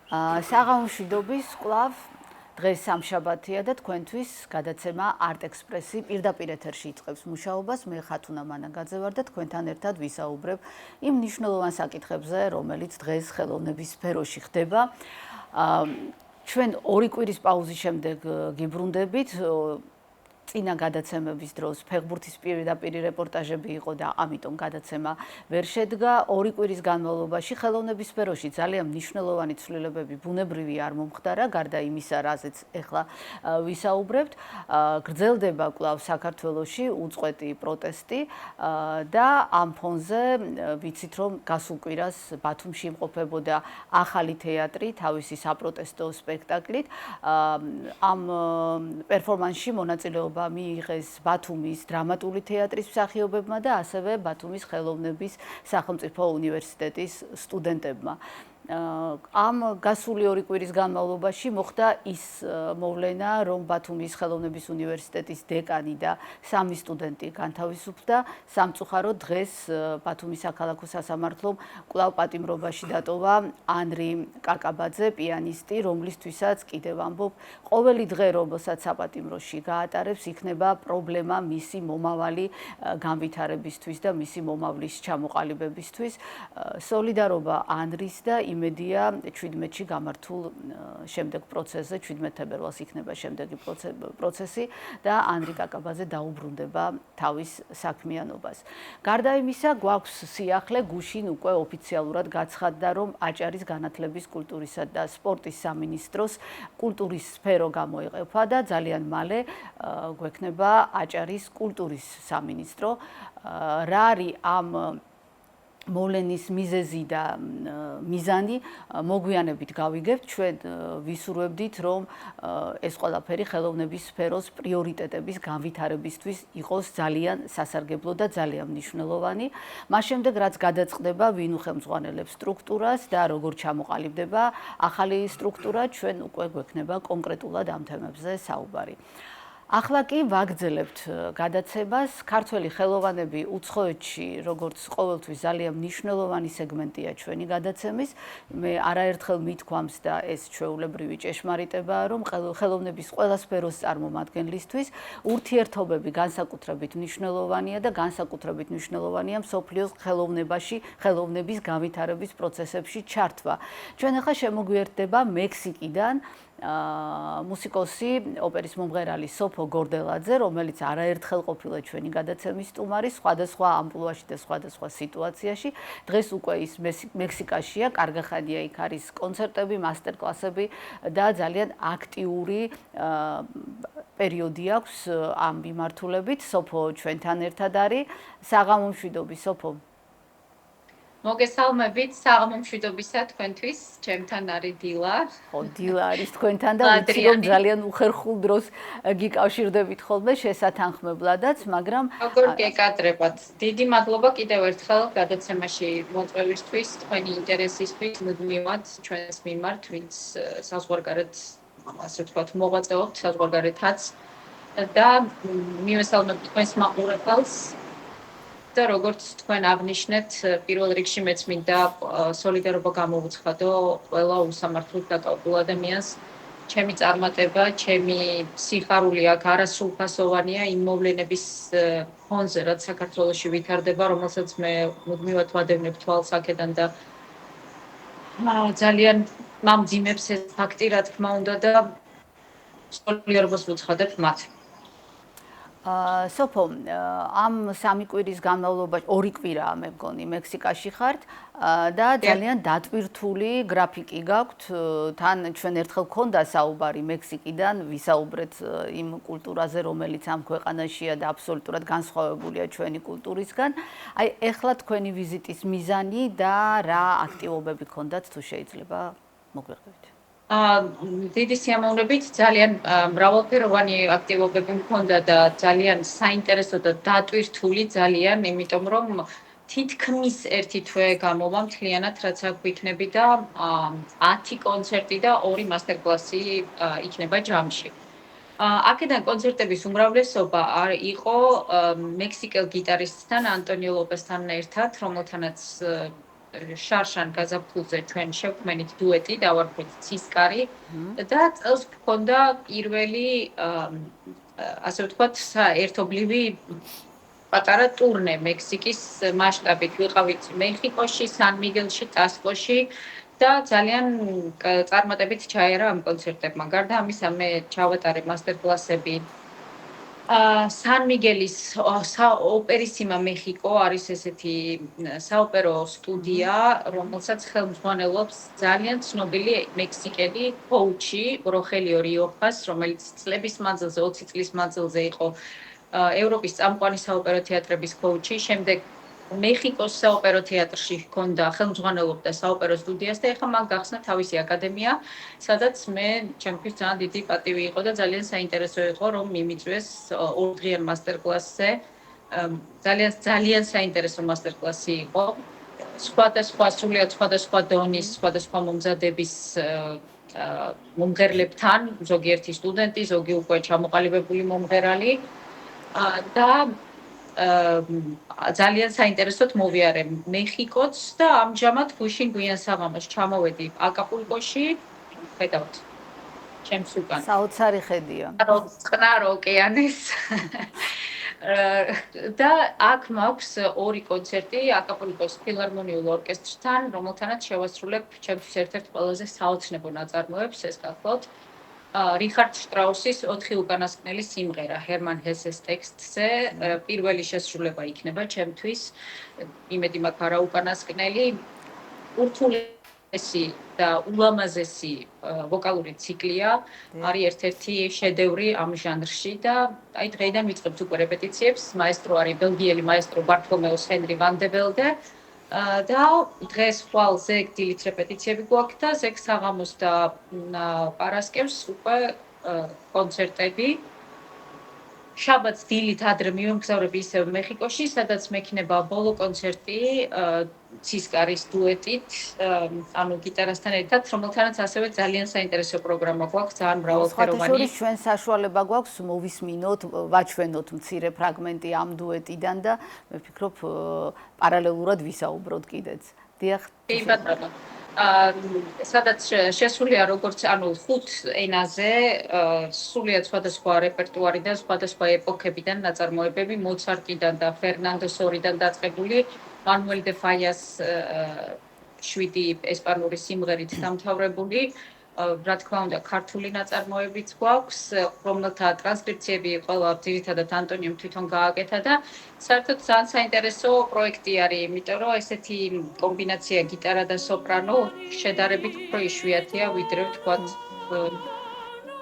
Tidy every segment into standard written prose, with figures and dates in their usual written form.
საღამომშვიდობის კვლავ დღეს სამშაბათია და თქვენთვის გადაცემა Art Express-ი პირდაპირ ეთერში იწყებს მუშაობას. მე ხათუნა მანაგაძე ვარ და თქვენთან ერთად ვისაუბრებ იმ მნიშვნელოვან საკითხებზე, რომელიც დღეს ხელოვნების სფეროში ხდება. ჩვენ 2 კვირის პაუზის შემდეგ გიბრუნდებით. წინა გადაცემების დროს ფეხბურთის პირდაპირ რეპორტაჟები იყო და ამიტომ გადაცემა ვერ შედგა. 2 კვირის განმავლობაში ხელოვნების სფეროში ძალიან მნიშვნელოვანი ცვლილებები ბუნებრივი არ მომხდარა, გარდა იმისა, რაზეც ახლა ვისაუბრებთ. გრძელდება კვლავ საქართველოში უწყვეტი პროტესტი და ამ ფონზე ვიცით, რომ გასულ კვირას ბათუმში იმყოფებოდა ახალი თეატრი თავისი საპროტესტო სპექტაკლით. ამ პერფორმანსში მონაწილეობა მიიღეს ბათუმის დრამატული თეატრის მსახიობებმა და ასევე ბათუმის ხელოვნების სახელმწიფო უნივერსიტეტის სტუდენტებმა. ამ გასული 2 კვირის განმავლობაში მოხდა ის მოვლენა, რომ ბათუმის ხელოვნების უნივერსიტეტის დეკანი და 3 სტუდენტი განთავისუფლდა. სამწუხაროდ დღეს ბათუმის საქალაქო სასამართლომ კვლავ პატიმრობაში დატოვა ანრი კაკაბაძე, პიანისტი, რომლისთვისაც კიდევ ამბობ, ყოველი დღე, რომელსაც საპატიმროში გაატარებს, იქნება პრობლემა მისი მომავალი განვითარებისთვის და მისი მომავლის ჩამოყალიბებისთვის. სოლიდარობა ანრის და იმედია 17-ში გამართულ შემდეგ პროცესზე, 17 თებერვალს იქნება შემდეგი პროცესი და ანრი კაკაბაძე დაუბრუნდება თავის საქმიანობას. გარდა იმისა, გვაქვს სიახლე, გუშინ უკვე ოფიციალურად გაცხადდა, რომ აჭარის განათლების, კულტურისა და სპორტის სამინისტროს კულტურის სფერო გამოიყენება და ძალიან მალე გვექნება აჭარის კულტურის სამინისტრო. რა არის ამ მოვლენის მიზეზი და მიზანი, მოგვიანებით გავიგებთ. ჩვენ ვისურვებდით, რომ ეს ყველაფერი ხელოვნების სფეროს პრიორიტეტების განვითარებისთვის იყოს ძალიან სასარგებლო და ძალიან მნიშვნელოვანი. მას შემდეგ, რაც გადაწყდება, ვინ უხელმძღვანელებს სტრუქტურას და როგორ ჩამოყალიბდება ახალი სტრუქტურა, ჩვენ უკვე გვექნება კონკრეტულად ამ თემებზე საუბარი. ახლა კი ვაგრძელებთ გადაცემას. ქართველი ხელოვანები უცხოეთში, როგორც ყოველთვის ძალიან მნიშვნელოვანი სეგმენტია ჩვენი გადაცემის. მე არაერთხელ მithქვამს და ეს ჩვეულებრივი ჭეშმარიტებაა, რომ ხელოვნების ყველა სფეროს წარმომადგენლისთვის ურთიერთობები განსაკუთრებით მნიშვნელოვანია და განსაკუთრებით მნიშვნელოვანია მსოფლიოს ხელოვნებაში, ხელოვნების განვითარების პროცესებში ჩართვა. ჩვენ ახლა შემოგვიერთდება მექსიკიდან მუსიკოსი, ოპერის მომღერალი სოფო გორდელაძე, რომელიც არაერთხელ ყოფილა ჩვენი გადაცემის სტუმარი, სხვადასხვა ამპლუაში და სხვადასხვა სიტუაციაში. დღეს უკვე ის მექსიკაშია, კარგახანია, იქ არის კონცერტები, მასტერკლასები და ძალიან აქტიური პერიოდი აქვს ამ მიმართულებით. სოფო ჩვენთან ერთად არის. საღამომშვიდობის, სოფო. მოგესალმებით, საღამომშვიდობისა თქვენთვის, ჩემთან არის დილა. ხო, დილა არის თქვენთან და ვიცი, რომ ძალიან უხერხულ დროს გიკავშირდებით ხოლმე შესათანხმებლადაც, მაგრამ როგორ გეკადრებათ? დიდი მადლობა კიდევ ერთხელ გადაცემაში მოწვევისთვის, თქვენი ინტერესისთვის, მუდმივად ჩვენს მიმართ, ვინც საზღვარგარეთ, ასე ვთქვათ, მოღვაწეობთ საზღვარგარეთაც და მივესალმებ თქვენს მაყურებელს. და როგორც თქვენ აღნიშნეთ, პირველ რიგში მეც მინდა სოლიდარობა გამოვუცხადო ყველა უსამართლოდ დაკავებულ ადამიანს. ჩემი წარმატება, ჩემი სიხარული აქ არასრულფასოვანია იმ მოვლენების ფონზე, რაც საქართველოში ვითარდება, რომელსაც მე მუდმივად ვადევნებ თვალს აქედან და ძალიან მამძიმებს ეს ფაქტი, რა თქმა უნდა და სოლიდარობას ვუცხადებ მათ. სოფო, ამ 3 კვირის განმავლობაში 2 კვირაა მე მგონი მექსიკაში ხართ და ძალიან დატვირთული გრაფიკი გაქვთ. თან ჩვენ ერთხელ გქონდა საუბარი მექსიკიდან, ვისაუბრეთ იმ კულტურაზე, რომელიც ამ ქვეყანაშია და აბსოლუტურად განსხვავებულია ჩვენი კულტურისგან. აი, ეხლა თქვენი ვიზიტის მიზანი და რა აქტივობები გქონდათ, თუ შეიძლება მოგვიყვებით. დიდი სიამოვნებით ძალიან მრავალფეროვანი აქტივობები მქონდა და ძალიან საინტერესო და დატვირთული ძალიან, იმიტომ რომ თითქმის 1 თვე გამოვა მთლიანად, რაც აქ ვიქნები და 10 კონცერტი და 2 მასტერკლასი იქნება ჯამში. აქედან კონცერტების უმრავლესობა იყო მექსიკელ გიტარისტთან, ანტონიო ლოპესთან ერთად, რომელთანაც შარშან გაზაფხულზე ჩვენ შევქმენით დუეტი, დავარქვით ცისკარი და წელს გქონდა პირველი ასე ვთქვათ, ერთობლივი პატარა ტურნე მექსიკის მასშტაბით. ვიყავით მეხიკოში, სან-მიგელში, ტასკოში და ძალიან წარმატებით ჩაერა ამ კონცერტებმა. გარდა ამისა, მე ჩავატარე მასტერკლასები სან-მიგელის ოპერისიმა მეხიკო არის ესეთი საოპერო სტუდია, რომელსაც ხელმძღვანელობს ძალიან ცნობილი მექსიკელი კოუჩი როხელიო რიოხას, რომელიც წლების მანძილზე, 20 წლის მანძილზე იყო ევროპის წამყვანი საოპერო თეატრების კოუჩი. შემდეგ მეხიკოს საოპერო თეატრში ჰქონდა ხელმძღვანელობდა საოპერო სტუდიას და ეხლა მან გახსნა თავისი აკადემია, სადაც მე ჩემთვის ძალიან დიდი პატივი იყო და ძალიან საინტერესო იყო, რომ მიმიწვიეს ორდღიან მასტერკლასზე. ძალიან საინტერესო მასტერკლასი იყო. სხვადასხვა სრულიად სხვადასხვა დონის, სხვადასხვა მომზადების მომღერლებთან, ზოგიერთი სტუდენტი, ზოგი უკვე ჩამოყალიბებული მომღერალი და ძალიან საინტერესოდ მოვიარე მეხიკოც და ამჟამად გუშინ გვიან საღამოს ჩამოვედი აკაპულკოში, ხედავთ ჩემს უკან. საოცარი ხედია. წყნარ ოკეანეს. და აქ მაქვს ორი კონცერტი აკაპულკოს ფილარმონიულ ორკესტრთან, რომელთანაც შევასრულებ ჩემთვის ერთ-ერთ ყველაზე საოცნებო ნაწარმოებს, ეს გახლავთ რიხარდ შტრაუსის 4 უკანასკნელი სიმღერა ჰერმან ჰესეს ტექსტზე. პირველი შესრულება იქნება ჩემთვის. იმედი მაქვს არა უკანასკნელი. ურთულესი და ულამაზესი ვოკალური ციკლია. არის ერთ-ერთი შედევრი ამ ჟანრში და აი დღეიდან ვიწყებთ უკვე რეპეტიციებს. მაესტრო არის ბელგიელი მაესტრო ბარტოლომეუს ჰენრი ვან დე ველდე. და დღეს ხვალ ზეგ დილით რეპეტიციები გვაქვს და ზეგ საღამოს და პარასკევს უკვე კონცერტები. შაბათს დილით ადრე მივემგზავრები ისევ მეხიკოში, სადაც მექნება ბოლო კონცერტი ცისკარის დუეტით, ანუ გიტარასთან ერთად, რომელთანაც ასევე ძალიან საინტერესო პროგრამა გვაქვს, ძალიან მრავალფეროვანი. ჩვენ საშუალება გვაქვს მოვისმინოთ, ვაჩვენოთ მცირე ფრაგმენტი ამ დუეტიდან და მე ვფიქრობ პარალელურად ვისაუბროთ კიდეც. დიახ. კი ბატონო. სადაც შესულია როგორც ანუ 5 ენაზე სრულიად სხვადასხვა რეპერტუარიდან, სხვადასხვა ეპოქებიდან ნაწარმოებები, მოცარტიდან და ფერნანდო სორიდან დაწყებული, მანუელ დე ფაიას 7 ესპანური სიმღერით დამთავრებული, რა თქმა უნდა, ქართული ნაწარმოებიც გვაქვს, რომელთა ტრანსკრიფციები ყველა ძირითადად ანტონიომ თვითონ გააკეთა და საერთოდ ძალიან საინტერესო პროექტი არის, იმიტომ რომ ესეთი კომბინაცია გიტარა და სოპრანო შედარებით უფრო იშვიათია, ვიდრე ვთქვათ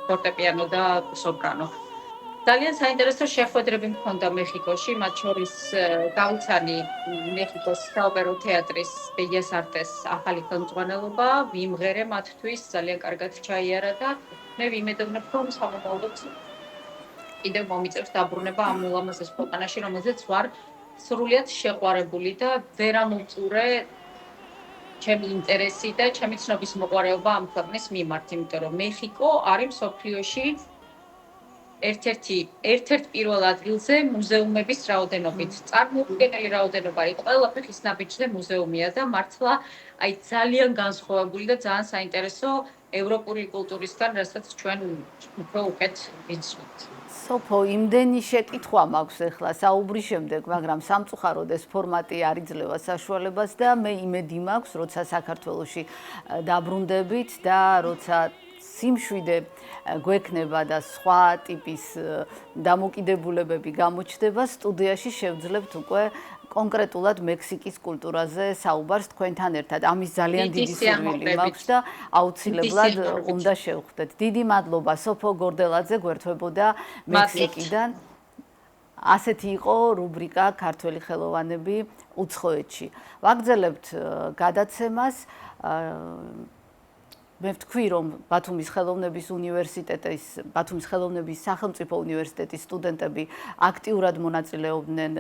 ფორტეპიანო და სოპრანო. ძალიან საინტერესო შეხვედრები მქონდა მეხიკოში, მათ შორის გაუცანი მეხიკოს საოპერო თეატრის ბელიას არტეს ახალი ხელმძღვანელობა, ვიმღერე მათთვის, ძალიან კარგად ჩაიარა და მე ვიმედოვნებ, რომ სამომავლოდ კიდევ მომიწევს დაბრუნება ამ ულამაზეს ქვეყანაში, რომელზეც ვარ სრულიად შეყვარებული და ვერ ამოვწურე ჩემი ინტერესი და ჩემი ცნობის მოყვარეობა ამ ქვეყნის მიმართ, იმიტომ რომ მეხიკო არის მსოფლიოში ერთ-ერთ პირველ ადგილზე მუზეუმების რაოდენობით. წარმოუდგენელი რაოდენობა არის. ყველა ფეხის ნაბიჯზე მუზეუმია და მართლა აი ძალიან განსხვავებული და ძალიან საინტერესო ევროპული კულტურისგან, რასაც ჩვენ უფრო უკეთ ვიცნობთ. სოფო, იმდენი შეკითხვა მაქვს ახლა საუბრის შემდეგ, მაგრამ სამწუხაროდ ეს ფორმატი არ იძლევა საშუალებას და მე იმედი მაქვს, როცა საქართველოში დაბრუნდებით და როცა სიმშვიდე გვექნება და სხვა ტიპის დამოკიდებულებები გამოჩნდება, სტუდიაში შევძლებთ უკვე კონკრეტულად მექსიკის კულტურაზე საუბარს თქვენთან ერთად. ამის ძალიან დიდი სურვილი მაქვს და აუცილებლად უნდა შევხვდეთ. დიდი მადლობა სოფო გორდელაძე გვერდთვებოდა მექსიკიდან. ასეთი იყო რუბრიკა ქართველი ხელოვანები უცხოეთში. ვაგრძელებთ გადაცემას. მე ვთქვი, რომ ბათუმის ხელოვნების უნივერსიტეტის, ბათუმის ხელოვნების სახელმწიფო უნივერსიტეტის სტუდენტები აქტიურად მონაწილეობდნენ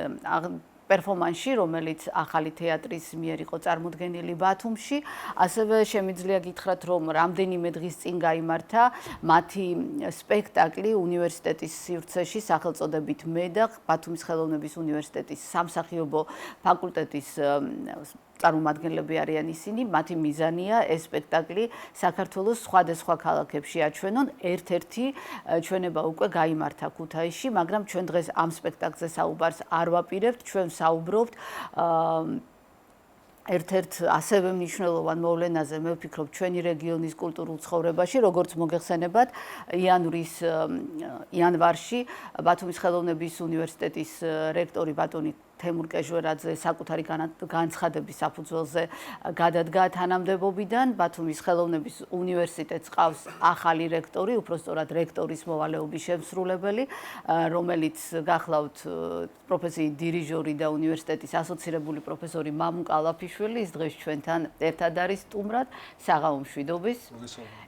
პერფორმანსში, რომელიც ახალი თეატრის მიერ იყო წარმოდგენილი ბათუმში. ასევე შემიძლია გითხრათ, რომ რამდენიმე დღის წინ გაიმართა მათი სპექტაკლი უნივერსიტეტის სივრცეში სახელწოდებით მე და ბათუმის ხელოვნების უნივერსიტეტის სამსახიობო ფაკულტეტის წარმომადგენლები არიან ისინი, მათი მიზანია ეს სპექტაკლი საქართველოს სხვადასხვა ქალაქებში აჩვენონ. ერთ-ერთი ჩვენება უკვე გაიმართა ქუთაისში, მაგრამ ჩვენ დღეს ამ სპექტაკლზე საუბარს არ ვაპირებთ, ჩვენ საუბრობთ ერთ-ერთ ასევე მნიშვნელოვან მოვლენაზე, მე ვფიქრობ, ჩვენი რეგიონის კულტურულ ცხოვრებაში, როგორც მოგეხსენებათ, იანვარში ბათუმის ხელოვნების უნივერსიტეტის რექტორი ბატონი თემურ კეჟვერაძე საკუთარი განცხადების საფუძველზე გადადგა თანამდებობიდან. ბათუმის ხელოვნების უნივერსიტეტს ყავს ახალი რექტორი, უпростоრად რექტორის მოვალეობის შემსრულებელი, რომელიც გახლავთ პროფესიით დირიჟორი და უნივერსიტეტის ასოცირებული პროფესორი მამუ კალაფიშვილი, ის დღეს ჩვენთან ერთად არის სტუმრად. საღამო მშვიდობის.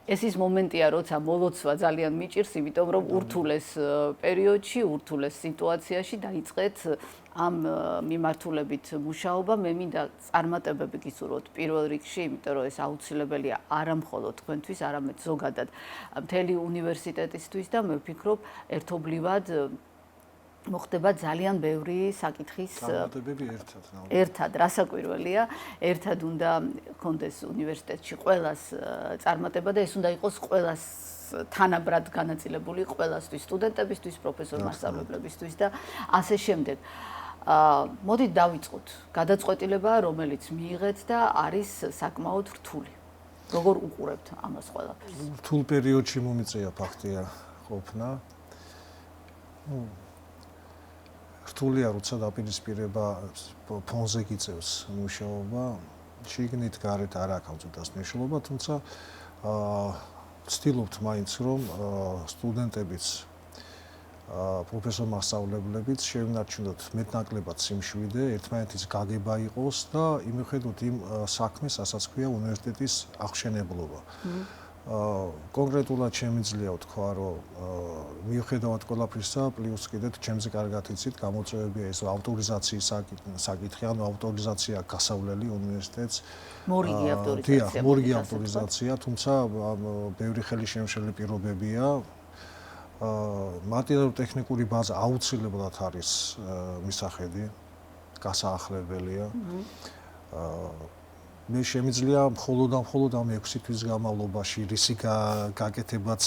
ეს ის მომენტია, როცა მოლოცვა ძალიან მიჭირს, იმიტომ რომ ურთულეს პერიოდში, ურთულეს სიტუაციაში დაიწყეთ ამ მიმართულებით მუშაობა. მე მინდა წარმატებები გისურვოთ პირველ რიგში, იმიტომ რომ ეს აუცილებელია არა მხოლოდ თქვენთვის, არამედ ზოგადად მთელი უნივერსიტეტისთვის და მე ვფიქრობ, ერთობლივად მოხდება ძალიან ბევრი საკითხის წარმატებები ერთად, რასაკვირველია, ერთად უნდა კონდეს უნივერსიტეტში ყველას წარმატება და ეს უნდა იყოს ყველას თანაბრად განაწილებული ყველასთვის, სტუდენტებისთვის, პროფესორ-მასწავლებლებისთვის და ასე შემდეგ. მოდით დავიწყოთ. გადაწყვეტილება, რომელიც მიიღეთ და არის საკმაოდ რთული. როგორ უყურებთ ამას ყველაფერს? რთულ პერიოდში მომიწია ფაქტია ყოფნა. რთულია, როცა დაპირისპირება ფონზე გიწევს მუშაობა, შიგნით გარეთ არ აქვს უძას მნიშვნელობა, თუმცა ვცდილობთ მაინც რომ სტუდენტებიც პროფესორ-მასწავლებლებიც შევინარჩუნოთ მეტნაკლებად სიმშვიდე, ერთმანეთის გაგება იყოს და იმიხედვით იმ საქმეს, რასაც ქვია უნივერსიტეტის აღშენებლობა. კონკრეტულად შემიძლია ვთქვა, რომ მიუხედავად ყველაფრისა, პლუს კიდევ ჩემზე კარგად იცით, გამოწვევებია ეს ავტორიზაციის საკითხი, ანუ ავტორიზაცია გასავლელი უნივერსიტეტს. მორიგი ავტორიზაცია, თუმცა ბევრი ხელისშემშელი პირობებია. მატერიალურ-ტექნიკური ბაზა აუცილებლად არის მისახედი, გასაახლებელია. მე შემიძლია მხოლოდ ამ 6 თვის განმავლობაში რისი გაკეთებაც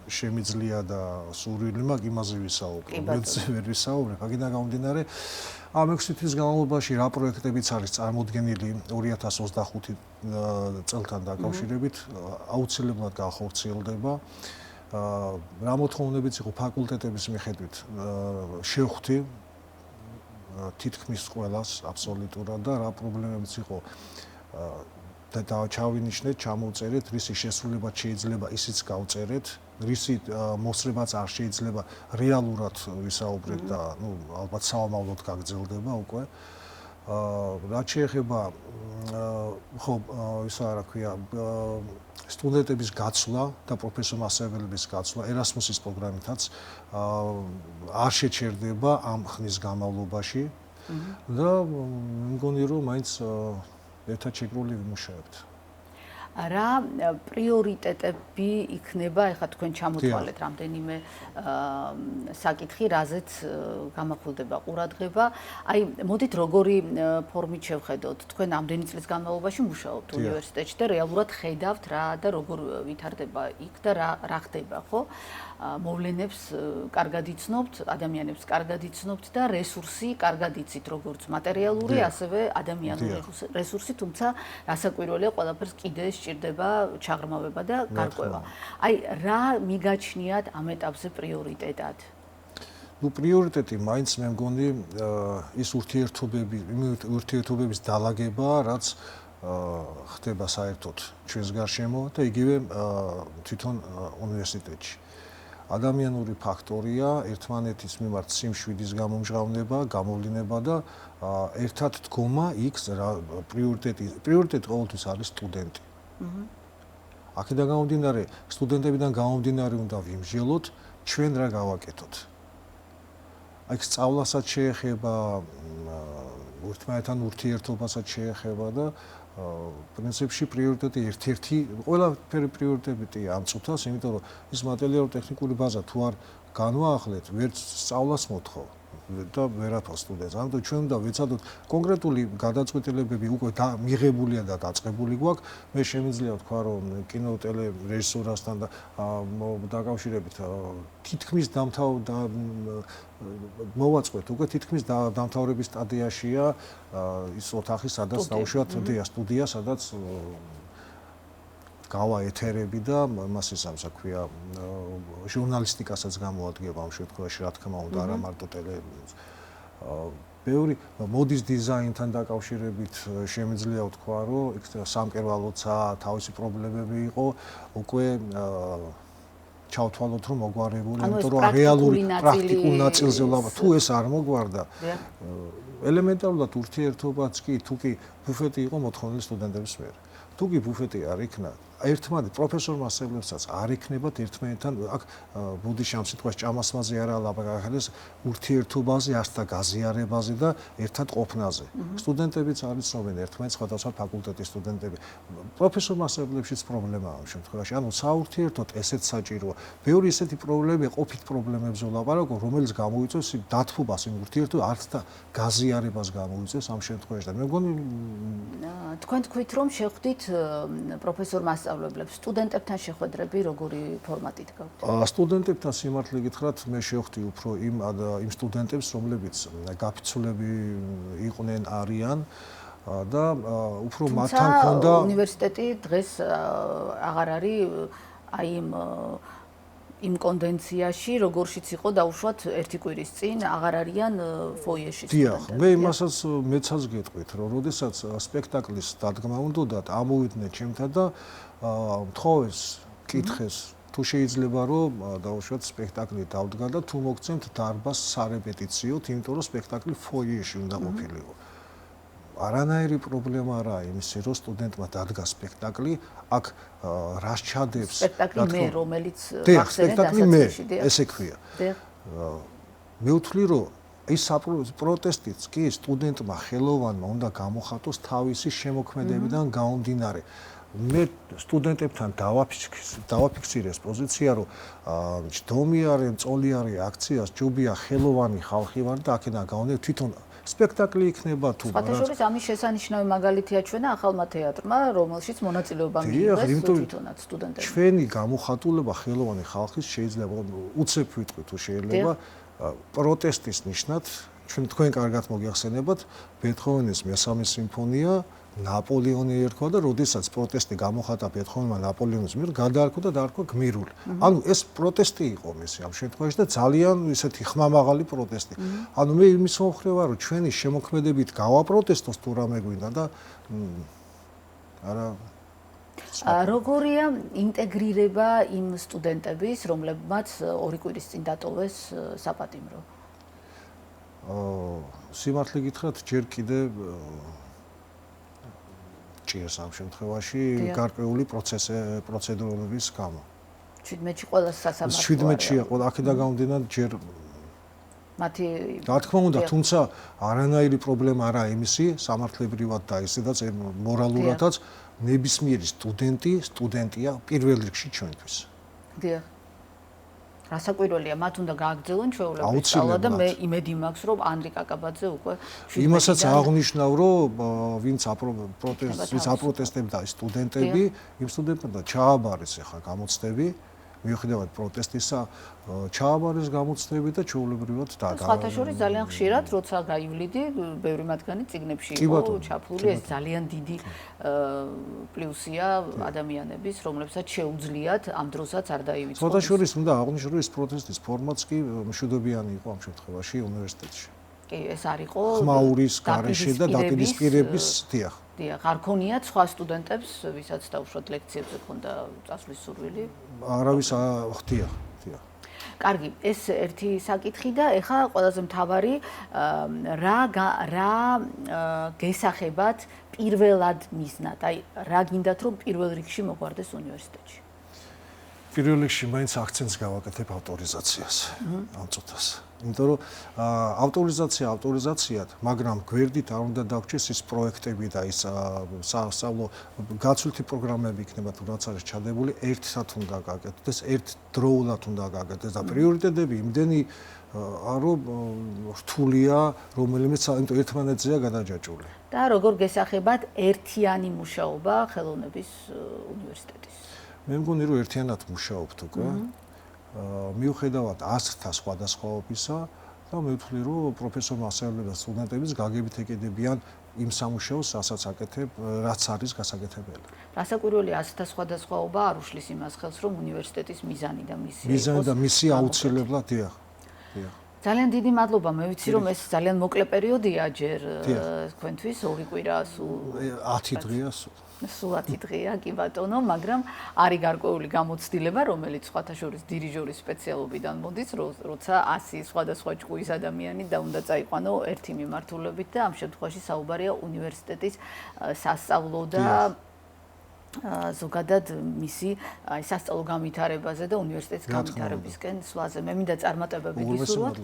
შემიძლია და სურვილი მაქვს იმაზე ვისაუბრებ. ვერ ვისაუბრებ, აქედან გამომდინარე, ამ 6 თვის განმავლობაში რა პროექტებიც არის წარმოდგენილი 2025 წელთან დაკავშირებით, აუცილებლად განხორციელდება. რა მოთხოვნებიც იყო ფაკულტეტების მიხედვით შევხვდი თითქმის ყველას აბსოლუტურად და რა პრობლემებიც იყო და ჩავინიშნეთ, ჩამოვწერეთ, რისი შესრულება შეიძლება ისიც გავწერეთ, რისი მოსწრებაც არ შეიძლება რეალურად ვისაუბრეთ და ალბათ საომავლოდ გაგრძელდება უკვე. რაც შეეხება ისა რა ქვია სტუდენტების გაცვლა და პროფესორ-მასწავლებლების გაცვლა ერასმუსის პროგრამითაც არ შეჩერდება ამ ხნის განმავლობაში და მგონი რომ მაინც ერთად შეკრული ვიმუშაებთ. რა პრიორიტეტები იქნება, ეხლა თქვენ ჩამოთვალეთ რამდენიმე საკითხი, რაზეც გამახვილდება ყურადღება. აი, მოდით როგორი ფორმით შევხედოთ. თქვენ ამდენი წლის განმავლობაში მუშაობთ უნივერსიტეტში და რეალურად ხედავთ რა და როგორ ვითარდება იქ და რა ხდება, ხო? მოვლენებს კარგად იცნობთ, ადამიანებს კარგად იცნობთ და რესურსი კარგად იცით, როგორც მატერიალური, ასევე ადამიანური რესურსი, თუმცა რასაკვირველია, ყველაფერს კიდე სჭირდება ჩაღრმავება და გარკვევა. აი, რა მიგაჩნიათ ამ ეტაპზე პრიორიტეტად? პრიორიტეტი მაინც მე მგონი ის ურთიერთობების დალაგება, რაც ხდება საერთოდ ჩვენს გარშემო და იგივე თვითონ უნივერსიტეტში. ადამიანური ფაქტორია, ერთმანეთის მიმართ სიმშვიდის გამომჟღავნება, გამოვლინება და ერთად დგომა იქ პრიორიტეტი ყოველთვის არის სტუდენტი. აქედან გამომდინარე, სტუდენტებიდან გამომდინარე უნდა ვიმსჯელოთ, ჩვენ რა გავაკეთოთ. აქ სწავლასაც შეეხება, ერთმანეთთან ურთიერთობასაც შეეხება და პრინციპში პრიორიტეტი ერთ-ერთი ყველაფერი პრიორიტეტია ამ წუთას, იმიტომ რომ ის მატერიალურ-ტექნიკური ბაზა თუ არ განვაახლეთ, ვერც სწავლას მოთხოვ. და ვერაფერს სტუდენტს. ამიტომ ჩვენ უნდა ვეცადოთ კონკრეტული გადაწყვეტილებები უკვე მიღებულია და დაწყებული გვაქვს. მე შემიძლია ვთქვა, რომ კინო ტელე რეჟისურასთან დაკავშირებით თითქმის მოვაწყვეთ უკვე თითქმის დამთავრების სტადიაშია ის ოთახი, სადაც დაუშვათ სტუდია, სადაც გავა ეთერები და მას ის ამას ქვია ჟურნალისტიკასაც გამოადგება ამ შემთხვევაში, რა თქმა უნდა, არა მარტო ტელევიზიას. ბევრი მოდის დიზაინთან დაკავშირებით შემიძლია ვთქვა, რომ იქ სამკერვალოცა თავისი პრობლემები იყო, უკვე ჩავთვალოთ, რომ მოგვარებული, იმიტომ რომ რეალური პრაქტიკულ ნაწილზე ვლაპარაკობ. თუ ეს არ მოგვარდა, ელემენტარულად ურთიერთობაც კი, თუ კი ბუფეტი იყო მოთხოვნილი სტუდენტების მიერ. თუ კი ბუფეტი არ იქნა, ერთმანეთ პროფესორ მასწავლებელსაც არ იქნებათ ერთმანეთთან აქ ბუდიში ამ სიტყვას ჭამასმაზე არა ლაპარაკს ურთიერთობაზე, ასთა გაზიარებაზე და ერთად ყოფნაზე. სტუდენტებიც არ იცნობენ ერთმანეთს, სხვადასხვა ფაკულტეტის სტუდენტები. პროფესორ მასწავლებლებშიც პრობლემაა ამ შემთხვევაში. ანუ საურთიერთოდ ესეც საჭიროა. ბევრი ისეთი პრობლემები, ყოფით პრობლემებზე ვლაპარაკობ, რომელიც გამოიწვევს დათბობას იმ ურთიერთობას, არც და გაზიარებას გამოიწვევს ამ შემთხვევაში. და მე მგონი თქვენ თქვით, რომ შეხვდით პროფესორ მასწავლებლებს, სტუდენტებთან შეხვედრები როგორი ფორმატით გაქვთ? სტუდენტებთან სიმართლე გითხრათ, მე შევხვდი უფრო იმ სტუდენტებს, რომლებიც გაფიცულები იყვნენ, არიან და უფრო მათთან ჰქონდა უნივერსიტეტი დღეს აღარ არის აი იმ კონდენციაში, როგორშიც იყო დაუშვათ ერთი კვირის წინ, აღარ არიან ფოიეში. დიახ, მე იმასაც მეცაც გეტყვით, რომ როდესაც სპექტაკლის დადგმა უნდათ, ამოვიდნენ ჩემთან და მთხოვეს, კითხეს, თუ შეიძლება რომ დაუშვათ სპექტაკლი დავდგა და თუ მოგცემთ დარბაზს სარეპეტიციოდ, იმიტომ რომ სპექტაკლი ფოიეში უნდა ყოფილიყო. არანაირი პრობლემა არაა იმისი, რომ სტუდენტმა დადგა სპექტაკლი, აქ რას ჩადებს სპექტაკლი მე, რომელიც ახსენეთ დასაწყისში, ესე ქვია. მე ვთვლი, რომ ის პროტესტიც კი სტუდენტმა ხელოვანმა უნდა გამოხატოს თავისი შემოქმედებიდან გამომდინარე. მე სტუდენტებთან დავაფიქსირეს პოზიცია, რომ ჯდომიარე, მწოლიარე აქციას ჯობია ხელოვანი ხალხი ვარ და აქედან გამომდინარე თვითონ სპექტაკლი იქნება თუ სხვა შორის ამის შესანიშნავი მაგალითია ჩვენა ახალმა თეატრმა, რომელშიც მონაწილეობა მიიღეს თვითონაც სტუდენტები. ჩვენი გამოხატულება ხელოვანი ხალხის შეიძლება უცებ ვიტყვი თუ შეიძლება პროტესტის ნიშნად, თქვენ კარგად მოგეხსენებათ, ბეთჰოვენის მესამე სიმფონია ნაპოლეონი ერქვა და როდესაც პროტესტი გამოხატა ბეთჰოვენმა ნაპოლეონის მიერ, გადაარქვა და დაარქვა გმირული. ანუ ეს პროტესტი იყო მისი ამ შემთხვევაში და ძალიან ისეთი ხმამაღალი პროტესტი. ანუ მე იმის მომხრე ვარ, რომ ჩვენი შემოქმედებით გავაპროტესტოს თუ რამე გვინდა და არა როგორია ინტეგრირება იმ სტუდენტების, რომლებმაც ორი კვირის წინ დატოვეს საპატიმრო? სიმართლე გითხრათ, ჯერ კიდე ჭირს ამ შემთხვევაში გარკვეული პროცედურების გამო. 17-ში ყველა სასამართლოა. 17-ში ყველა აქედან გამომდინარე ჯერ მათი რა თქმა უნდა, თუმცა არანაირი პრობლემა არაა იმისი, სამართლებრივად და ისედაც მორალურადაც ნებისმიერი სტუდენტია პირველ რიგში ჩვენთვის. დიახ. რასაკვირველია, მათ უნდა გააგრძელონ ჩვეულებრივი სწავლა და მე იმედი მაქვს, რომ ანრი კაკაბაძე უკვე იმასაც აღნიშნავ, რომ ვინც აპროტესტებდა სტუდენტები, იმ სტუდენტებმა ჩააბარეს ახლა გამოცდები, მიუხედავად პროტესტისა, ჩააბარეს გამოცდები და ჩვეულებრივად სხვათა შორის ძალიან ხშირად, როცა გაივლიდი, ბევრი მათგანი წიგნებში იყო ჩაფლული, ეს ძალიან დიდი პლუსია ადამიანების, რომლებსაც შეუძლიათ ამ დროსაც არ დაივიწყოს. სხვათა შორის უნდა აღნიშნო, რომ ეს პროტესტის ფორმაც კი მშვიდობიანი იყო ამ შემთხვევაში უნივერსიტეტში. კი, ეს არ იყო ხმაურის გარეშე და დაპირისპირების დიახ. დიახ, არ ქონიათ სხვა სტუდენტებს, ვისაც დაუშვათ ლექციებზე ქონდა წასვლის სურვილი? არავის ხდია. კარგი, ეს ერთი საკითხი და ეხლა ყველაზე მთავარი რა გესახებათ პირველად მიზნად? აი, რა გინდათ რომ პირველ რიგში მოყვარდეს უნივერსიტეტში? პირველ რიგში მაინც აქცენტს გავაკეთებ ავტორიზაციას ამ წუთას. იმიტომ რომ ავტორიზაციად, მაგრამ გვერდით არ უნდა დაგვრჩეს ის პროექტები და ის სასწავლო გაცვლითი პროგრამები იქნება თუ რაც არის ჩადებული, ერთად უნდა გაკეთდეს, ერთდროულად უნდა გაკეთდეს და პრიორიტეტები იმდენი არო რთულია, რომელიმე ერთმანეთზეა გადაჯაჭვული. და როგორ გესახებათ ერთიანი მუშაობა ხელოვნების უნივერსიტეტის? მე მგონი რომ ერთიანად მუშაობთ უკვე. მიუხედავად ასრთა სხვადასხვაობისა და მე ვთვლი რომ პროფესორ მასწავლებლები და სტუდენტებიც გაგებით ეკიდებიან იმ სამუშაოს, რასაც აკეთებ, რაც არის გასაკეთებელი. რასაკვირველი ასრთა სხვადასხვაობა არ უშლის იმას ხელს, რომ უნივერსიტეტის მიზანი და მისია მიზანი და მისია აუცილებლად დიახ. ძალიან დიდი მადლობა. მე ვიცი რომ ეს ძალიან მოკლე პერიოდია ჯერ თქვენთვის 2 კვირა სულ 10 დღეა სულ 10 დღეა კი ბატონო, მაგრამ არის გარკვეული გამოცდილება, რომელიც სხვათა შორის დირიჟორის სპეციალობიდან მოდის, როცა 100 სხვადასხვა ჭკუის ადამიანი და უნდა წაიყვანო ერთი მიმართულებით და ამ შემთხვევაში საუბარია უნივერსიტეტის სასწავლო და ზოგადად მისი სასწავლო განვითარებაზე და უნივერსიტეტის განვითარებისკენ სვლაზე. მე მინდა წარმატებები გისურვოთ.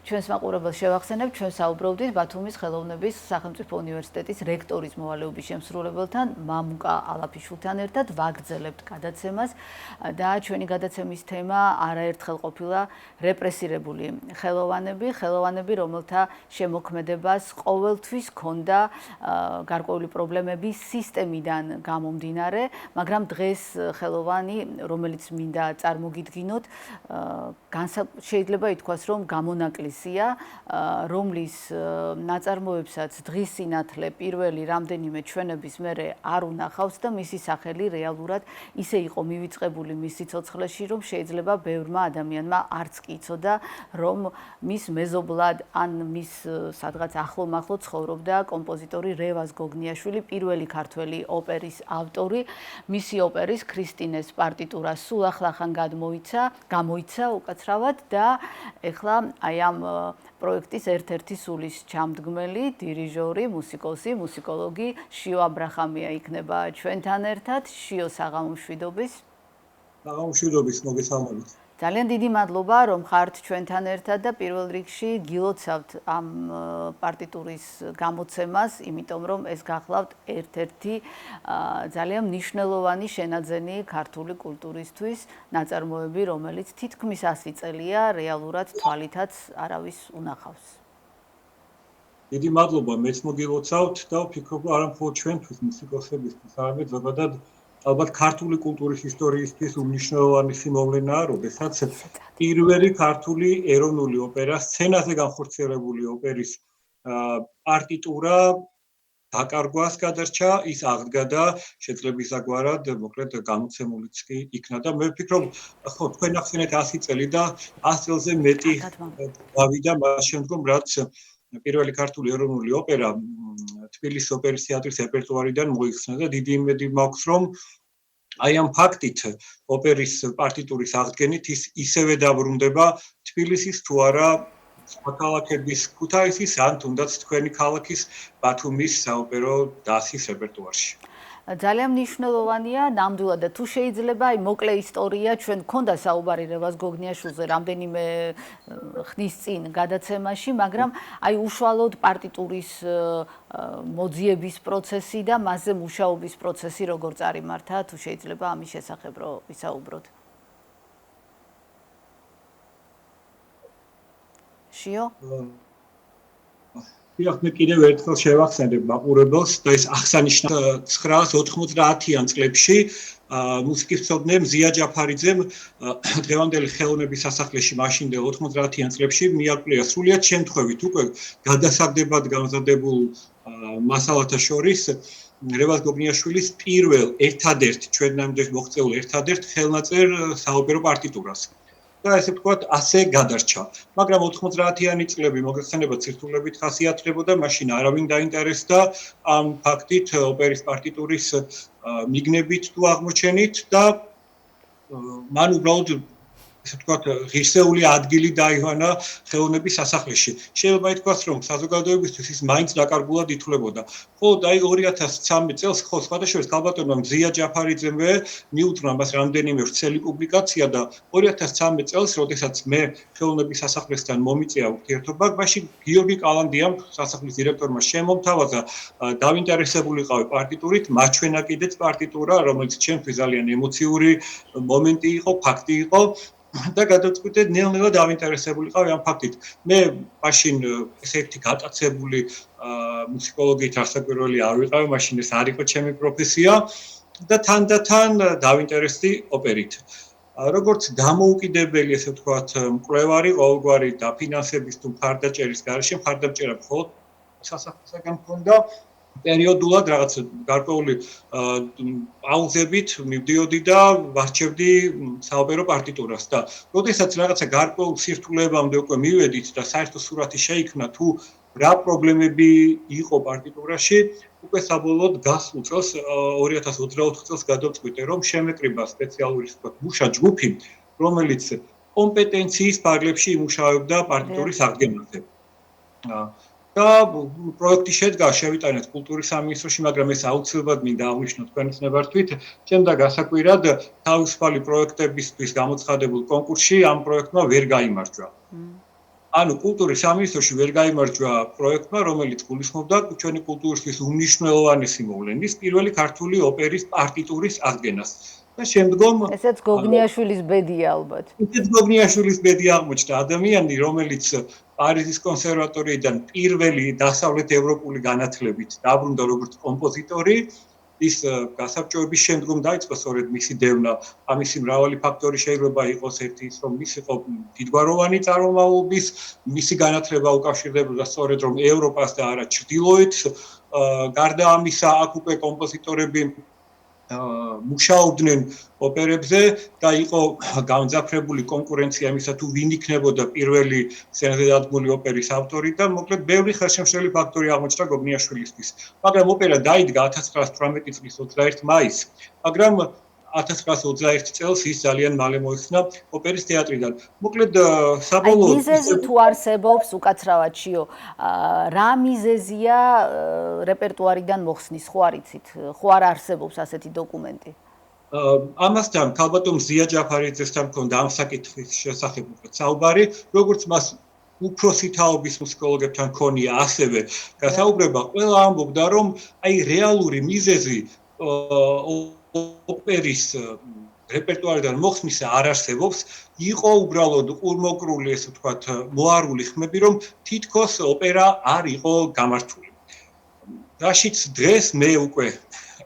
ჩვენს მაყურებელს შევახსენებთ, ჩვენ საუბრობდით ბათუმის ხელოვნების სახელმწიფო უნივერსიტეტის რექტორის მოვალეობის შემსრულებელთან მამუკა ალაფიშვილთან ერთად ვაგრძელებთ გადაცემას და ჩვენი გადაცემის თემა არაერთხელ ყოფილა რეპრესირებული ხელოვანები, რომელთა შემოქმედებას ყოველთვის ჰქონდა გარკვეული პრობლემები სისტემიდან გამომდინარე. მაგრამ დღეს ხელოვანი, რომელიც მინდა წარმოგიდგინოთ, შეიძლება ითქვას, რომ გამონაკლისია, რომლის ნაწარმოებსაც დღის სინათლე პირველი რამდენიმე ჩვენების მერე არ უნახავს და მისი სახელი რეალურად ისე იყო მივიწყებული მის სიცოცხლეში, რომ შეიძლება ბევრმა ადამიანმა არც კი იცოდა, რომ მის მეზობლად ან მის სადღაც ახლო-მახლო ცხოვრობდა კომპოზიტორი რევაზ გოგნიაშვილი, პირველი ქართველი ოპერის ავტორი. მისი ოპერის ქრისტინეს პარტიტურა სულ ახლახან გამოიცა უკაცრავად და ეხლა აი ამ პროექტის ერთ-ერთი სულის ჩამდგმელი, დირიჟორი, მუსიკოსი, მუსიკოლოგი შიო აბრაჰამია იქნება ჩვენთან ერთად. შიო, საღამომშვიდობის. საღამომშვიდობის, მოგესალმებით. ძალიან დიდი მადლობა, რომ ხართ ჩვენთან ერთად და პირველ რიგში გილოცავთ ამ პარტიტურის გამოცემას, იმიტომ რომ ეს გახლავთ ერთ-ერთი ძალიან მნიშვნელოვანი შენაძენი ქართული კულტურისთვის ნაწარმოები, რომელიც თითქმის 100 წელია რეალურად თვალითაც არავის უნახავს. დიდი მადლობა, მეც მოგილოცავთ და ვფიქრობ, არა მხოლოდ ჩვენთვის, მუსიკოსებისთვის, არამედ ზოგადად ალბათ ქართული კულტურის ისტორიისთვის უმნიშვნელოვანი სიმოვლენაა, როდესაც პირველი ქართული ეროვნული ოპერა, სცენაზე განხორციელებული ოპერის პარტიტურა დაკარგვას გადარჩა, ის აღდგა და შეძლებისაგვარად მოკლედ გამოცემულიც კი იქნა და მე ვფიქრობ, ხო, თქვენ ახსენეთ 100 წელი და 100 წელზე მეტი გავიდა მას შემდგომ, რაც პირველი ქართული ეროვნული ოპერა თბილისის ოპერის თეატრის რეპერტუარიდან მოიხსნა და დიდი იმედი მაქვს, რომ აი ამ ფაქტით ოპერის პარტიტურის აღდგენით ის ისევე დაბრუნდება თბილისის თუ არა სხვა ქალაქების, ქუთაისის ან თუნდაც თქვენი ქალაქის ბათუმის საოპერო დასის რეპერტუარში. ძალიან მნიშვნელოვანია ნამდვილად და თუ შეიძლება აი მოკლე ისტორია ჩვენ გქონდა საუბარი რევაზ გოგნიაშვილზე რამდენიმე ხნის წინ გადაცემაში, მაგრამ აი უშუალოდ პარტიტურის მოძიების პროცესი და მასზე მუშაობის პროცესი როგორ წარიმართა, თუ შეიძლება ამის შესახებ რო ვისაუბროთ. შიო? მე კიდევ ერთხელ შევახსენებ მაყურებელს და ეს აღსანიშნავია 990-იან წლებში მუსიკის მცოდნე მზია ჯაფარიძემ დღევანდელი ხელოვნების სასახლეში მაშინდელ 90-იან წლებში მიაკვლია სრულიად შემთხვევით უკვე გადასაგდებად გამზადებულ მასალათა შორის რევაზ გოგნიაშვილის პირველ ერთადერთ ჩვენამდე მოღწეულ ერთადერთ ხელნაწერ საოპერო პარტიტურას. და ესე ვთქვათ, ასე გადარჩა. მაგრამ 90-იანი წლები მოგეხსენება ცირთულებით ხასიათდებოდა, მაშინ არავინ დაინტერესდა ამ ფაქტით ოპერის პარტიტურის მიგნებით თუ აღმოჩენით და მან უბრალოდ ესე ვთქვათ, ღირსეული ადგილი დაიღვანა ხელოვნების სასახლეში. შეიძლება ითქვას, რომ საზოგადოებისთვის ის მაინც დაკარგულად ითვლებოდა. ხოლო აი 2013 წელს ხო სხვადასხვა ქალბატონმა მზია ჯაფარიძემ მიუძღვნა მას რამდენიმე ვრცელი პუბლიკაცია და 2013 წელს, როდესაც მე ხელოვნების სასახლესთან მომიწია ურთიერთობა, მაშინ გიორგი კალანდიამ სასახლის დირექტორმა შემომთავაზა დავინტერესებულიყავი პარტიტურით, მაჩვენა კიდეც პარტიტურა, რომელიც ჩემთვის ძალიან ემოციური მომენტი იყო, ფაქტი იყო. და გადაწყვიტე ნელ-ნელა დავინტერესებულიყავი ამ ფაქტით. მე მაშინ ესეთი გატაცებული მუსიკოლოგიით არასაკვირველი არ ვიყავი, მაშინ ეს არ იყო ჩემი პროფესია და თანდათან დავინტერესდი ოპერით. როგორც დამოუკიდებელი, ესე ვთქვათ, მკვლევარი, ყოველგვარი დაფინანსების თუ მხარდაჭერის გარეშე მხარდაჭერა მხოლოდ სასახლესაგან მქონდა. პერიოდულად რაღაც გარკვეული პაუზებით მივდიოდი და ვარჩევდი საოპერო პარტიტურას და როდესაც რაღაცა გარკვეულ სირთულეებამდე უკვე მივედით და საერთო სურათი შეიქმნა თუ რა პრობლემები იყო პარტიტურაში, უკვე საბოლოოდ გასულ წელს 2024 წელს გადავწყვიტე, რომ შემეკრიბა სპეციალური მუშა ჯგუფი, რომელიც კომპეტენციის ფარგლებში იმუშავებდა პარტიტურის აღდგენაზე. და პროექტი შედგა შევიტანეთ კულტურის სამინისტროში, მაგრამ ეს აუცილებლად მინდა აღვნიშნო თქვენის ნებართვით, ჩემდა გასაკვირად თავისუფალი პროექტებისთვის გამოცხადებულ კონკურსში ამ პროექტმა ვერ გაიმარჯვა. ანუ კულტურის სამინისტროში ვერ გაიმარჯვა პროექტმა, რომელიც გულისხმობდა ჩვენი კულტურისთვის უმნიშვნელოვანესი მოვლენის, პირველი ქართული ოპერის პარტიტურის აღდგენას. და შემდგომ ესეც გოგნიაშვილის ბედია ალბათ. ესეც გოგნიაშვილის ბედი აღმოჩნდა, ადამიანი, რომელიც პარიზის კონსერვატორიიდან პირველი დასავლეთ ევროპული განათლებით დაბრუნდა როგორც კომპოზიტორი, ის გასაბჭოების შემდგომ დაიწყო სწორედ მისი დევნა. ამისი მრავალი ფაქტორი შეიძლება იყოს, ერთი ის, რომ ის იყო დიდგვაროვანი წარმომავლობის, მისი განათლება უკავშირდებოდა სწორედ რომ ევროპას და არა ჩრდილოეთს. გარდა ამისა, აქ უკვე კომპოზიტორები მუშაობდნენ ოპერებზე და იყო გამძაფრებული კონკურენცია იმისა თუ ვინ იქნებოდა პირველი სცენაზე დადგმული ოპერის ავტორი და მოკლედ ბევრი ხელშემშლელი ფაქტორი აღმოჩნდა გოგნიაშვილისთვის. მაგრამ ოპერა დაიდგა 1918 წლის 21 მაისს, მაგრამ 1921 წელს ის ძალიან მალე მოიხსნა ოპერის თეატრიდან. მოკლედ საბოლოოდ მიზეზი თუ არსებობს უკაცრავად შიო, რა მიზეზია რეპერტუარიდან მოხსნის, ხო არ იცით? ხო არ არსებობს ასეთი დოკუმენტი? ამასთან ქალბატონ მზია ჯაფარიძესთან მქონდა ამ საკითხის შესახებ საუბარი, როგორც მას უფროსი თაობის მუსიკოლოგებთან ქონია ასევე გასაუბრება, ყველა ამბობდა, რომ აი რეალური მიზეზი ოპერის რეპერტუარიდან მოხსნისა არ არსებობს, იყო უბრალოდ ყურმოკრული, ესე ვთქვათ, მოარული ხმები, რომ თითქოს ოპერა არ იყო გამართული. რაშიც დღეს მე უკვე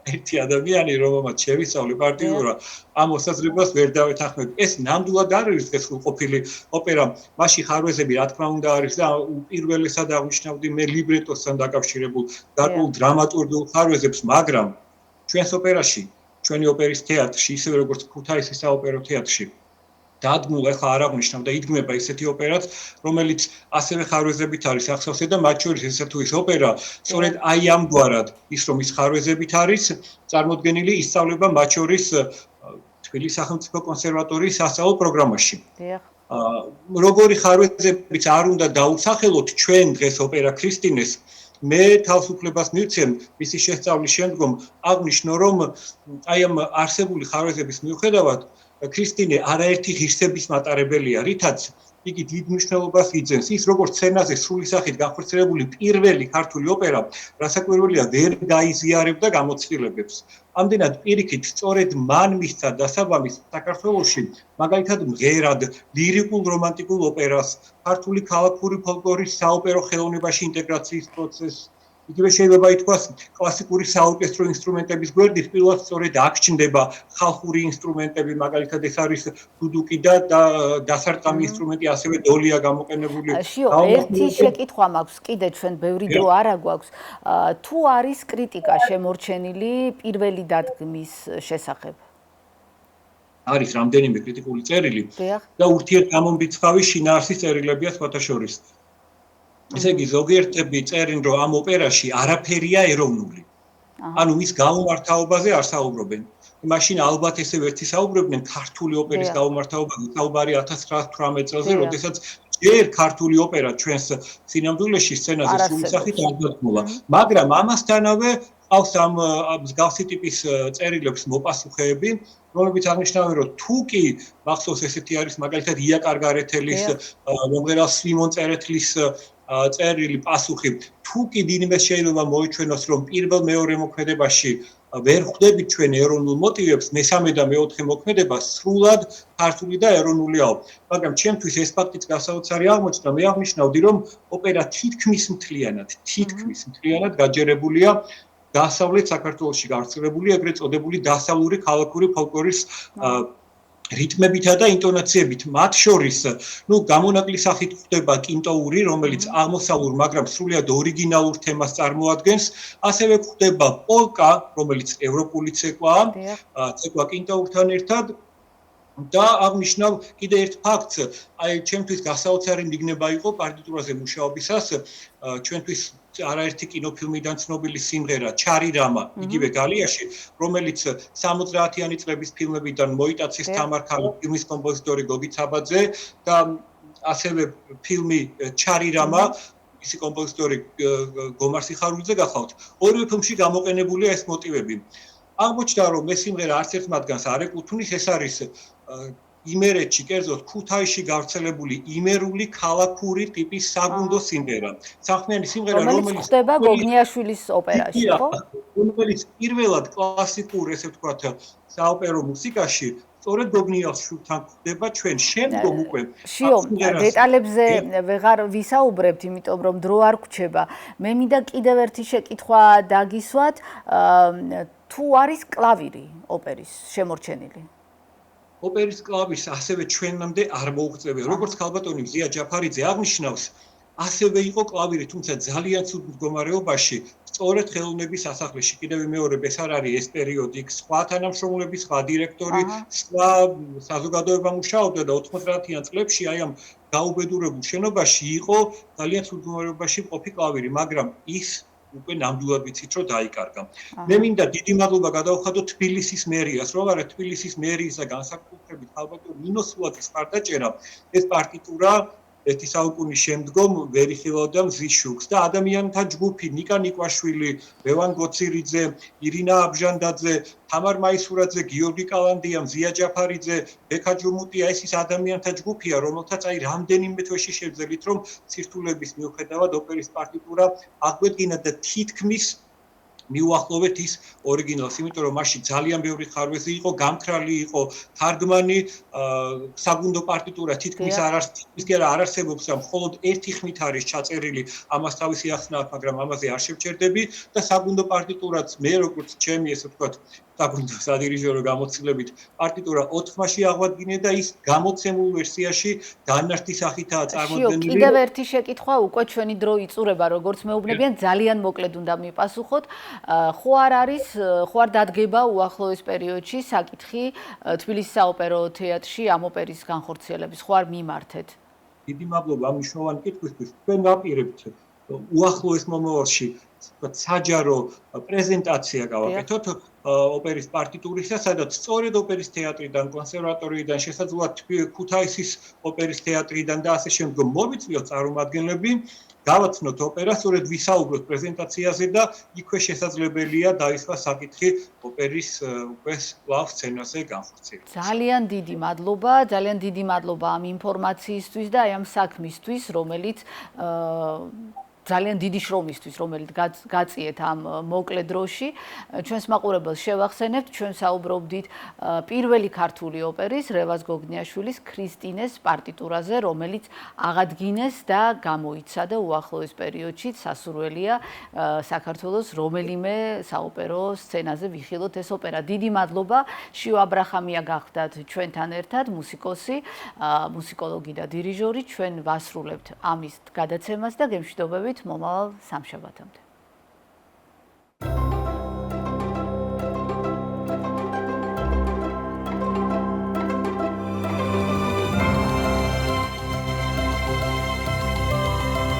ერთი ადამიანი, რომელმაც შევისწავლე პარტიტურა, ამ მოსაზრებას ვერ დავეთანხმებ. ეს ნამდვილად არ არის ეს ყოფილი ოპერა, მასში ხარვეზები რა თქმა უნდა არის და პირველესად აღნიშნავდი მე ლიბრეტოსთან დაკავშირებულ გარკვეულ დრამატურგიულ ხარვეზებს, მაგრამ ჩვენს ოპერაში ჩვენი ოპერის თეატრში, ისევე როგორც ქუთაისის საოპერო თეატრში, დადგმულ ახლა არ აღნიშნავ და იდგმება ისეთი ოპერაც, რომელიც ასევე ხარვეზებით არის ახსოვსე და მათ შორის ესა თუ ის ოპერა, სწორედ აი ამგვარად, ის რომ ის ხარვეზებით არის წარმოდგენილი, ისწავლება მათ შორის თბილისის სახელმწიფო კონსერვატორიის სასწავლო პროგრამაში. როგორი ხარვეზებიც არ უნდა დაუსახელოთ ჩვენ დღეს ოპერა ქრისტინეს, მე თავისუფლებას მივცემ მისი შესწავლის შემდგომ აღნიშნო, რომ აი ამ არსებული ხარვეზების მიუხედავად ქრისტინე არაერთი ღირსების მატარებელია, რითაც იგი დიდ მნიშვნელობას იძენს. ის როგორც სცენაზე სრული სახით განხორციელებული პირველი ქართული ოპერა, რასაკვირველია, ვერ გაიზიარებდა გამოცდილებებს. ამდენად პირიქით, სწორედ მან მისცა დასაბამი საქართველოში, მაგალითად მღერად, ლირიკულ რომანტიკულ ოპერას, ქართული ქალაქური ფოლკლორის საოპერო ხელოვნებაში ინტეგრაციის პროცესს. იგივე შეიძლება ითქვას, კლასიკური საორკესტრო ინსტრუმენტების გვერდით პირველად სწორედ აქ ჩნდება ხალხური ინსტრუმენტები, მაგალითად ეს არის დუდუკი და დასარტყამი ინსტრუმენტი, ასევე დოლია გამოყენებული. შიო, ერთი შეკითხვა მაქვს, კიდე ჩვენ ბევრი დრო არა გვაქვს. თუ არის კრიტიკა შემორჩენილი პირველი დადგმის შესახებ? არის რამდენიმე კრიტიკული წერილი და ურთიერთგამომრიცხავი შინაარსის წერილებია სხვათა შორის. ესე იგი, ზოგიერთები წერენ, რომ ამ ოპერაში არაფერია ეროვნული. ანუ მის გამომართავაზე არ საუბრობენ. მაშინ ალბათ ესე ვერთი საუბრობდნენ ქართული ოპერის გაუმართავებაზე, საუბარი 1918 წელზე, როდესაც ჯერ ქართული ოპერა ჩვენს სინამდვილეში სცენაზე სრული სახით არ დადგმულა. მაგრამ ამასთანავე ყავს ამ მსგავსი ტიპის წერილებს მოპასუხეები, რომლებიც აღნიშნავენ, რომ თუ კი მახსოვს ესეთი არის მაგალითად ია კარგარეთელის, მომღერალ სიმონ წერეთლის წერილი პასუხი, თუ კი ვინმე შეიძლება მოიჩვენოს, რომ პირველ-მეორე მოქმედებაში ვერ ხვდებით ჩვენ ეროვნულ მოტივებს, მესამე და მეოთხე მოქმედება სრულად ქართული და ეროვნულია. მაგრამ ჩემთვის ეს ფაქტიც გასაოცარი აღმოჩნდა, მე აღნიშნავდი, რომ ოპერა თითქმის მთლიანად გაჯერებულია დასავლეთ საქართველოში გავრცელებული ეგრეთ წოდებული დასავლური ქალაქური ფოლკლორის რიტმებითა და ინტონაციებით. მათ შორის, გამონაკლისი სახით ხდება კინტოური, რომელიც აღმოსავლურ, მაგრამ სრულიად ორიგინალურ თემას წარმოადგენს, ასევე ხდება პოლკა, რომელიც ევროპული ცეკვაა, ცეკვა კინტოურთან ერთად. და აღნიშნავ კიდე ერთ ფაქტს, ჩემთვის გასაოცარი მიგნება იყო პარტიტურაზე მუშაობისას, ჩვენთვის არაერთი კინოფილმიდან ცნობილი სიმღერა ჩარი რამა, იგივე გალიაში, რომელიც 70-იანი წლების ფილმებიდან მოიტაცეს თამარ ქალი, ფილმის კომპოზიტორი გოგი ცაბაძე და ასევე ფილმი ჩარი რამა, მისი კომპოზიტორი გომარ სიხარულიძე გახავთ. ორივე ფილმში გამოყენებულია ეს მოტივები. აღმოჩნდა, რომ ეს სიმღერა არც ერთ მათგანს არ ეკუთვნის, ეს არის იმერეთში, კერძოდ ქუთაისში გავრცელებული იმერული ქალაქური ტიპის საგუნდო სიმღერა. საქმიანი სიმღერა, რომელიც ხდება გოგნიაშვილის ოპერაში, ხო? რომელიც პირველად კლასიკურ, ესე ვთქვათ, საოპერო მუსიკაში სწორედ გოგნიაშვილთან ხდება ჩვენ შემდგომ უკვე. შიო, დეტალებზე ვეღარ ვისაუბრებთ, იმიტომ რომ დრო არ გვჩება. მე მინდა კიდევ ერთი შეკითხვა დაგისვათ, თუ არის კლავირი ოპერის შემორჩენილი? ოპერის კლავის ასევე ჩვენამდე არ მოუღწევია. როგორც ქალბატონი ზია ჯაფარიძე აღნიშნავს, ასევე იყო კლავირი, თუმცა ძალიან ცუდ მდგომარეობაში, სწორედ ხელოვნების სასახლეში. კიდევ ვიმეორებ, ეს არ არის ეს პერიოდი, სხვა თანამშრომლები, სხვა დირექტორი, სხვა საზოგადოება მუშაობდა და 90-იან წლებში აი ამ გაუბედურებულ შენობაში იყო ძალიან ცუდ მდგომარეობაში მყოფი კლავირი, მაგრამ ის უკვე ნამდვილად ვიცით, რომ დაიკარგა. მე მინდა დიდი მადლობა გადავხადო თბილისის მერიას, რომ არა თბილისის მერიისა განსაკუთრებით ქალბატონ ნინო სულაკის მხარდაჭერა, ეს პარტიტურა ერთი საუკუნის შემდგომ ვერ იხილავდა მზის შუქს და ადამიანთა ჯგუფი ნიკა ნიკვაშვილი, ლევან გოცირიძე, ირინა აბჟანდაძე, თამარ მაისურაძე, გიორგი კალანდია, მზია ჯაფარიძე, ბექა ჯუმუტია, ეს ის ადამიანთა ჯგუფია, რომელთაც აი რამდენიმე თვეში შევძელით, რომ სირთულების მიუხედავად ოპერის პარტიტურა აღვედგინა და თითქმის მიუახლოვეთ ის ორიგინალს, იმიტომ რომ მასში ძალიან ბევრი ხარვეზი იყო, გამქრალი იყო, თარგმანი, საგუნდო პარტიტურა თითქმის არ არსებობს, მხოლოდ ერთი ხმით არის ჩაწერილი, ამას თავისი ახსნა აქვს, მაგრამ ამაზე არ შევჩერდები და საგუნდო პარტიტურაც მე როგორც ჩემი ესე ვთქვათ, საგუნდო სადირიჟორო გამოცდილებით პარტიტურა 4 ხმაში აღვადგინე და ის გამოცემულ ვერსიაში დანართი სახითაა წარმოდგენილი. კიდევ ერთი შეკითხვა, უკვე ჩვენი დრო იწურება, როგორც მეუბნებიან, ძალიან მოკლედ უნდა მიპასუხოთ. ხო არ დადგება უახლოეს პერიოდში საკითხი თბილისის საოპერო თეატრში ამ ოპერის განხორციელების, ხო არ მიმართეთ? დიდი მადლობა ამ მნიშვნელოვანი კითხვისთვის. ჩვენ ვაპირებთ უახლოეს მომავალში საჯარო პრეზენტაცია გავაკეთოთ ოპერის პარტიტურისა, სადაც სწორედ ოპერის თეატრიდან, კონსერვატორიიდან, შესაძლოა ქუთაისის ოპერის თეატრიდან და ასე შემდგომ მოვიწვიოთ წარმომადგენლები, გავაცნოთ ოპერა, სწორედ ვისაუბროთ პრეზენტაციაზე და იქვე შესაძლებელია დაისვას საკითხი ოპერის უკვე კვლავ სცენაზე განხორციელებას. ძალიან დიდი მადლობა ამ ინფორმაციისთვის და აი ამ საქმისთვის, რომელიც ძალიან დიდი შრომისთვის, რომელიც გაწიეთ ამ მოკლე დროში. ჩვენს მაყურებელს შევახსენებთ, ჩვენ საუბრობდით პირველი ქართული ოპერის რევაზ გოგნიაშვილის ქრისტინეს პარტიტურაზე, რომელიც აღადგინეს და გამოიცადა უახლოეს პერიოდში. სასურველია საქართველოს რომელიმე საოპერო სცენაზე ვიხილოთ ეს ოპერა. დიდი მადლობა. შიო აბრაჰამია გახდათ ჩვენთან ერთად, მუსიკოსი, მუსიკოლოგი და დირიჟორი. ჩვენ ვასრულებთ ამის გადაცემას და გემშვიდობებით მომავალ სამშაბათამდე.